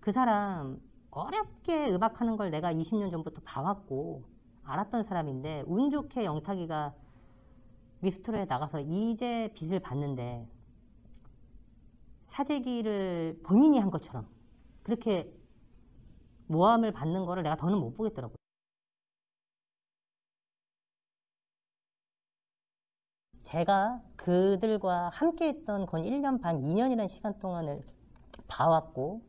그 사람 어렵게 음악하는 걸 내가 20년 전부터 봐왔고 알았던 사람인데 운 좋게 영탁이가 미스트롯에 나가서 이제 빛을 봤는데 사재기를 본인이 한 것처럼 그렇게 모함을 받는 거를 내가 더는 못 보겠더라고요. 제가 그들과 함께 했던 건 1년 반, 2년이라는 시간 동안을 봐왔고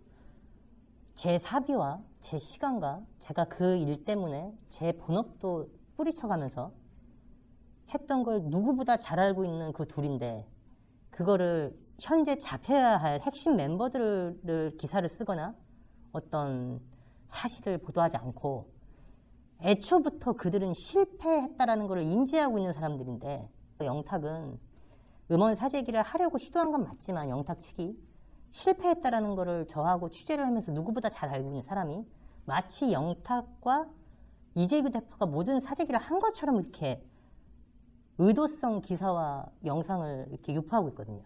제 사비와 제 시간과 제가 그 일 때문에 제 본업도 뿌리쳐가면서 했던 걸 누구보다 잘 알고 있는 그 둘인데 그거를 현재 잡혀야 할 핵심 멤버들을 기사를 쓰거나 어떤 사실을 보도하지 않고 애초부터 그들은 실패했다라는 걸 인지하고 있는 사람들인데 영탁은 음원 사재기를 하려고 시도한 건 맞지만 영탁 측이 실패했다라는 거를 저하고 취재를 하면서 누구보다 잘 알고 있는 사람이 마치 영탁과 이재규 대표가 모든 사재기를 한 것처럼 이렇게 의도성 기사와 영상을 이렇게 유포하고 있거든요.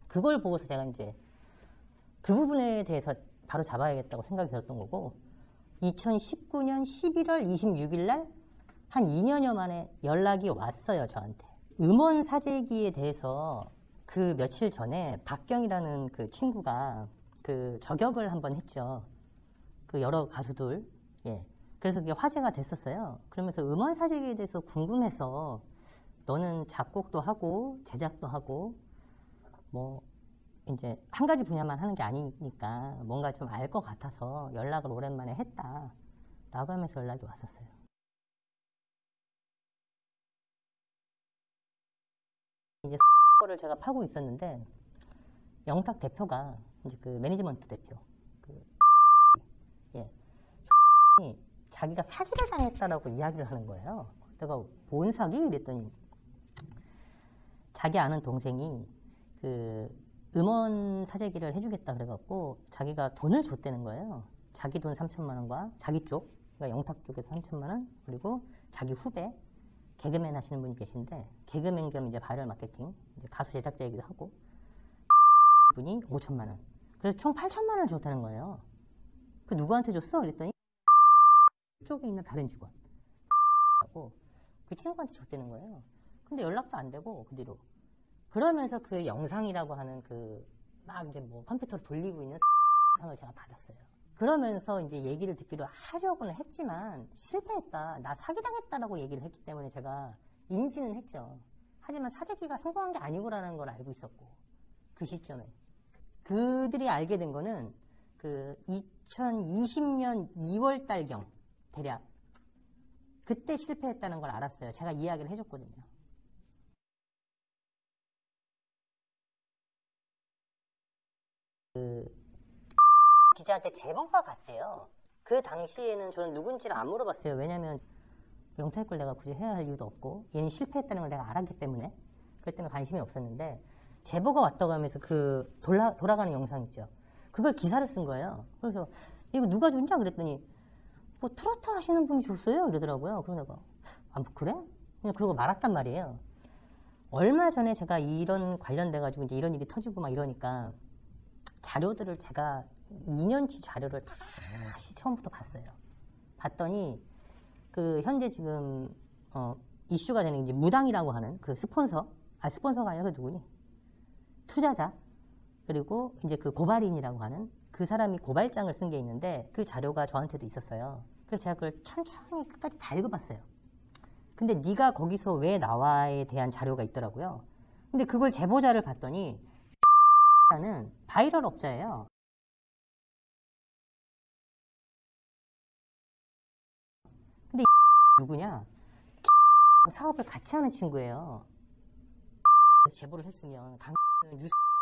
그걸 보고서 제가 이제 그 부분에 대해서 바로 잡아야겠다고 생각이 들었던 거고 2019년 11월 26일 날 한 2년여 만에 연락이 왔어요, 저한테. 음원 사재기에 대해서 그 며칠 전에 박경이라는 그 친구가 그 저격을 한번 했죠. 그 여러 가수들. 예. 그래서 그게 화제가 됐었어요. 그러면서 음원 사재기에 대해서 궁금해서 너는 작곡도 하고 제작도 하고 뭐 이제 한 가지 분야만 하는 게 아니니까 뭔가 좀 알 것 같아서 연락을 오랜만에 했다 라고 하면서 연락이 왔었어요. 이제 거를 제가 파고 있었는데 영탁 대표가 이제 그 매니지먼트 대표 예, 자기가 사기를 당했다라고 이야기를 하는 거예요. 내가 뭔 사기? 이랬더니 자기 아는 동생이 그 음원 사재기를 해주겠다 그래갖고 자기가 돈을 줬다는 거예요. 자기 돈 3천만 원과 자기 쪽, 그러니까 영탁 쪽에서 3천만 원, 그리고 자기 후배 개그맨 하시는 분이 계신데 개그맨 겸 이제 바이럴 마케팅, 이제 가수 제작자이기도 하고 분이 5천만 원. 그래서 총 8천만 원을 줬다는 거예요. 그 누구한테 줬어? 그랬더니 쪽에 있는 다른 직원 하고 그 친구한테 줬다는 거예요. 근데 연락도 안 되고 그 뒤로. 그러면서 그 영상이라고 하는 그 막 이제 뭐 컴퓨터를 돌리고 있는 상을 제가 받았어요. 그러면서 이제 얘기를 듣기로 하려고는 했지만 실패했다. 나 사기당했다라고 얘기를 했기 때문에 제가 인지는 했죠. 하지만 사재기가 성공한 게 아니고라는 걸 알고 있었고 그 시점에 그들이 알게 된 거는 그 2020년 2월 달경 대략 그때 실패했다는 걸 알았어요. 제가 이야기를 해줬거든요. 그 기자한테 제보가 갔대요. 그 당시에는 저는 누군지를 안 물어봤어요. 왜냐면 영탁 걸 내가 굳이 해야 할 이유도 없고 얘는 실패했다는 걸 내가 알았기 때문에 그럴 때는 관심이 없었는데 제보가 왔다고 하면서 그 돌아가는 영상 있죠. 그걸 기사를 쓴 거예요. 그래서 이거 누가 줬냐 그랬더니 뭐 트로트 하시는 분이 줬어요 이러더라고요. 그래서 내가 아, 뭐 그래? 그냥 그러고 말았단 말이에요. 얼마 전에 제가 이런 관련돼 가지고 이제 이런 일이 터지고 막 이러니까 자료들을 제가 2년치 자료를 다시 처음부터 봤어요. 봤더니 그 현재 지금 이슈가 되는 이제 무당이라고 하는 그 스폰서가 아니라 그 누구니? 투자자 그리고 이제 그 고발인이라고 하는 그 사람이 고발장을 쓴 게 있는데 그 자료가 저한테도 있었어요. 그래서 제가 그걸 천천히 끝까지 다 읽어봤어요. 근데 네가 거기서 왜 나와에 대한 자료가 있더라고요. 근데 그걸 제보자를 봤더니 는 바이럴 업자예요. 근데 누구냐? 사업을 같이 하는 친구예요. 제보를 했으면 강는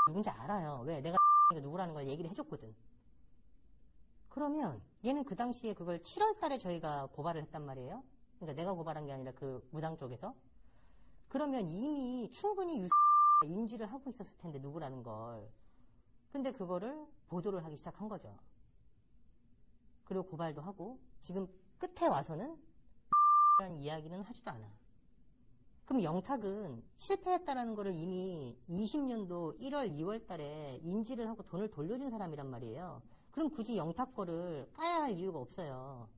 누군지 알아요. 왜? 내가 누구라는 걸 얘기를 해줬거든. 그러면 얘는 그 당시에 그걸 7월 달에 저희가 고발을 했단 말이에요. 그러니까 내가 고발한 게 아니라 그 무당 쪽에서. 그러면 이미 충분히 인지를 하고 있었을 텐데 누구라는 걸. 근데 그거를 보도를 하기 시작한 거죠. 그리고 고발도 하고 지금 끝에 와서는 이라는 이야기는 하지도 않아. 그럼 영탁은 실패했다라는 거를 이미 20년도 1월, 2월 달에 인지를 하고 돈을 돌려준 사람이란 말이에요. 그럼 굳이 영탁 거를 까야 할 이유가 없어요.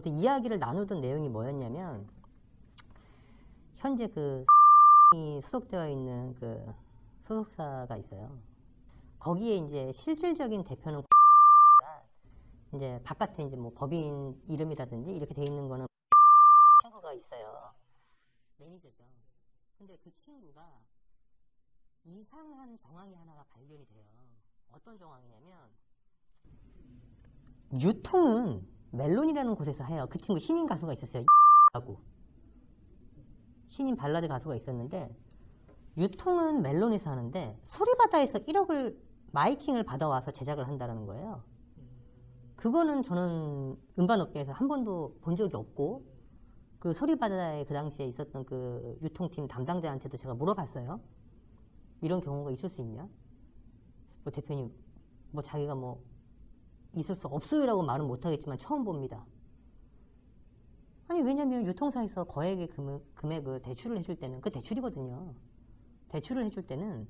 이야기를 나누던 내용이 뭐였냐면, 현재 그 이 소속되어 있는 그 소속사가 있어요. 거기에 이제 실질적인 대표는 이제 바깥에 이제 뭐 법인 이름이라든지 이렇게 돼 있는 거는 친구가 있어요. 매니저죠. 근데 그 친구가 이상한 정황이 하나가 발견이 돼요. 어떤 정황이냐면, 유통은 멜론이라는 곳에서 해요. 그 친구 신인 가수가 있었어요. 하고 신인 발라드 가수가 있었는데, 유통은 멜론에서 하는데 소리바다에서 1억을 마이킹을 받아와서 제작을 한다는 거예요. 그거는 저는 음반업계에서 한 번도 본 적이 없고, 그 소리바다에 그 당시에 있었던 그 유통팀 담당자한테도 제가 물어봤어요. 이런 경우가 있을 수 있냐? 뭐 대표님, 뭐 자기가 뭐 있을 수 없어요라고 말은 못하겠지만 처음 봅니다. 아니, 왜냐면 유통사에서 거액의 금액을 대출을 해줄 때는, 그 대출이거든요. 대출을 해줄 때는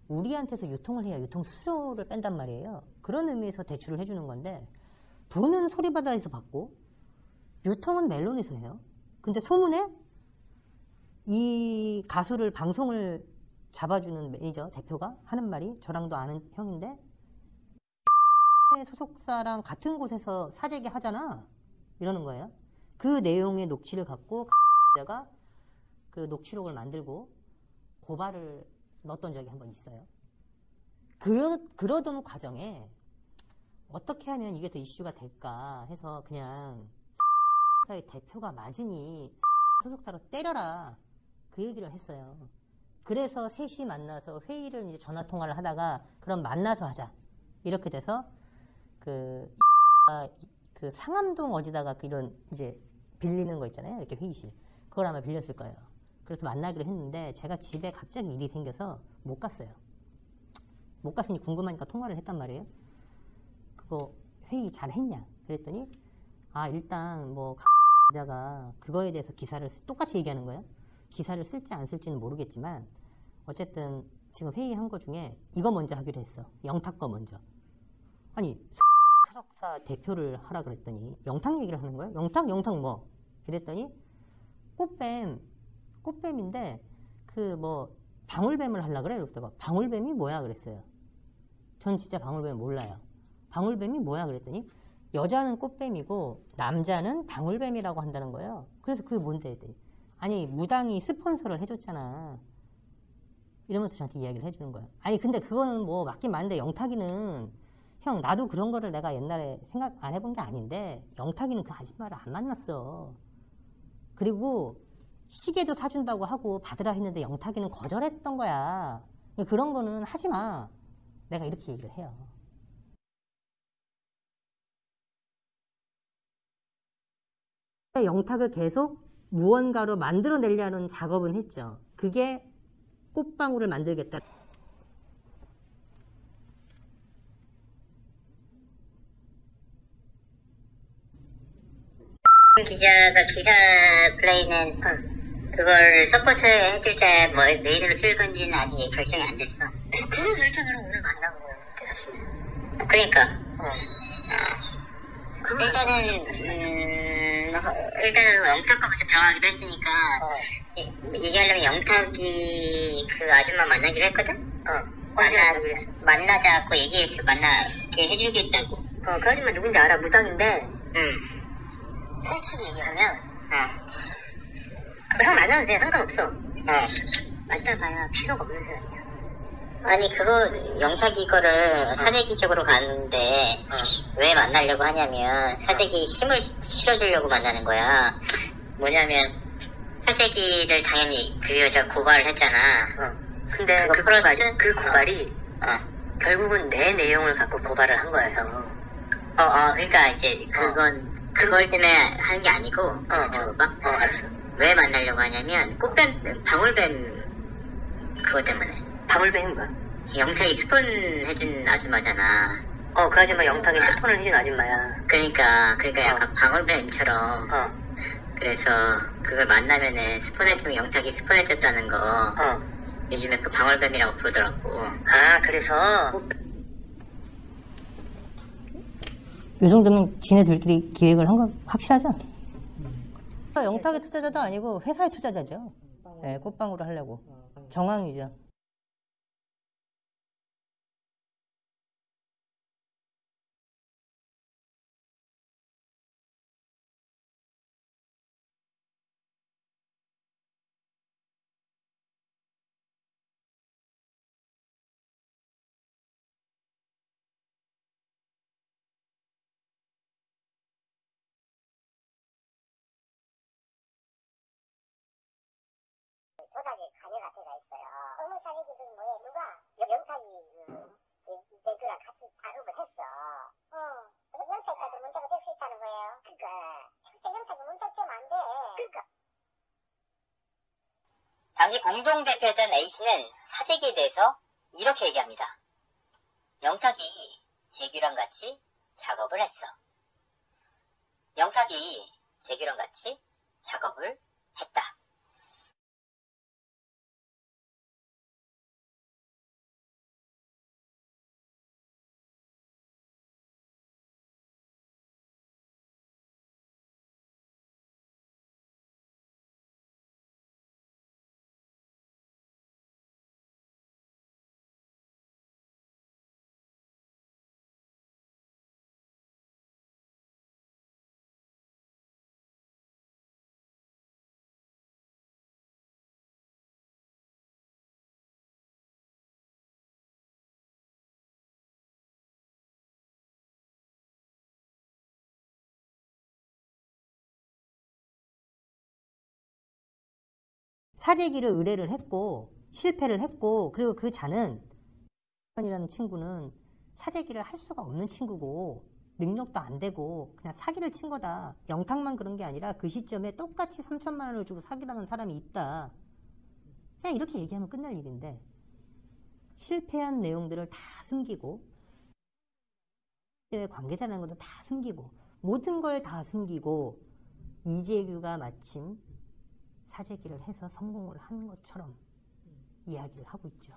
우리한테서 유통을 해야 유통 수수료를 뺀단 말이에요. 그런 의미에서 대출을 해주는 건데, 돈은 소리바다에서 받고 유통은 멜론에서 해요. 근데 소문에 이 가수를 방송을 잡아주는 매니저 대표가 하는 말이, 저랑도 아는 형인데, 소속사랑 같은 곳에서 사재기 하잖아, 이러는 거예요. 그 내용의 녹취를 갖고 제가 그 녹취록을 만들고 고발을 넣었던 적이 한 번 있어요. 그러던 과정에 어떻게 하면 이게 더 이슈가 될까 해서 그냥 소속사의 대표가 맞으니 소속사로 때려라, 그 얘기를 했어요. 그래서 셋이 만나서 회의를 이제 전화 통화를 하다가, 그럼 만나서 하자, 이렇게 돼서 그 상암동 어디다가 이런 이제 빌리는 거 있잖아요. 이렇게 회의실. 그걸 아마 빌렸을 거예요. 그래서 만나기로 했는데, 제가 집에 갑자기 일이 생겨서 못 갔어요. 못 갔으니 궁금하니까 통화를 했단 말이에요. 그거 회의 잘 했냐? 그랬더니, 일단 뭐 기자가 그거에 대해서 기사를 똑같이 얘기하는 거예요. 기사를 쓸지 안 쓸지는 모르겠지만 어쨌든 지금 회의한 거 중에 이거 먼저 하기로 했어. 영탁 거 먼저. 아니, 소속사 대표를 하라 그랬더니 영탁 얘기를 하는 거예요. 영탁 뭐 이랬더니 꽃뱀인데 그 뭐 방울뱀을 하려고 그래. 그랬다가 방울뱀이 뭐야 그랬어요. 전 진짜 방울뱀 몰라요. 방울뱀이 뭐야 그랬더니 여자는 꽃뱀이고 남자는 방울뱀이라고 한다는 거예요. 그래서 그게 뭔데 했더니, 아니 무당이 스폰서를 해줬잖아, 이러면서 저한테 이야기를 해주는 거예요. 아니 근데 그거는 뭐 맞긴 맞는데, 영탁이는 형, 나도 그런 거를 내가 옛날에 생각 안 해본 게 아닌데, 영탁이는 그 아줌마를 안 만났어. 그리고 시계도 사준다고 하고 받으라 했는데 영탁이는 거절했던 거야. 그런 거는 하지 마, 내가 이렇게 얘기를 해요. 영탁을 계속 무언가로 만들어내려는 작업은 했죠. 그게 꽃방울을 만들겠다. 기자가 기사 플레이는 그걸 서포트 해주자 뭐 메인으로 쓸 건지는 아직 결정이 안 됐어. 그 결정으로 오늘 만나고 그러니까 일단은 영탁과 먼저 들어가기로 했으니까 얘기하려면 영탁이 그 아줌마 만나기로 했거든. 만나자고 얘기했어. 만나게 해주겠다고. 그 아줌마 누군지 알아. 무당인데 솔직히 얘기하면 형 만나도 돼. 상관없어. 만나봐야 필요가 없는 사람이야. 아니 그거 영탁이 거를 사재기 쪽으로 가는데 왜 만나려고 하냐면, 사재기 힘을 실어주려고 만나는 거야. 뭐냐면 사재기를 당연히 그 여자 고발을 했잖아. 근데 그 고발이 결국은 내 내용을 갖고 고발을 한 거야, 형. 그러니까 이제 그걸 때문에 하는 게 아니고, 들어봐. 알았어. 왜 만나려고 하냐면, 방울뱀 그거 때문에. 방울뱀이 뭐야? 영탁이 스폰 해준 아줌마잖아. 그 아줌마 영탁이 스폰을 해준 아줌마야. 그러니까 약간 방울뱀처럼. 그래서 그걸 만나면은 스폰 해주면 영탁이 스폰 해줬다는 거 요즘에 그 방울뱀이라고 부르더라고. 아, 그래서 이 정도면 지네들끼리 기획을 한 거 확실하죠? 영탁의 투자자도 아니고 회사의 투자자죠. 네, 꽃방울을 하려고. 정황이죠. 조작에 관여가 돼가 있어요. 업무사기기는 뭐에 누가 영탁이 이재규랑 같이 작업을 했어. 근데 영탁까지 문제가 될 수 있다는 거예요. 그러니까 영탁이 문제 되면 안 돼. 그러니까 당시 공동대표였던 A씨는 사재기에 대해서 이렇게 얘기합니다. 영탁이 재규랑 같이 작업을 했어. 영탁이 재규랑 같이 작업을 했다. 사재기를 의뢰를 했고 실패를 했고, 그리고 그 자는 이라는 친구는 사재기를 할 수가 없는 친구고 능력도 안 되고 그냥 사기를 친 거다. 영탁만 그런 게 아니라 그 시점에 똑같이 3천만 원을 주고 사기당한 사람이 있다. 그냥 이렇게 얘기하면 끝날 일인데 실패한 내용들을 다 숨기고 관계자라는 것도 다 숨기고 모든 걸 다 숨기고 이재규가 마침 사재기를 해서 성공을 한 것처럼 이야기를 하고 있죠.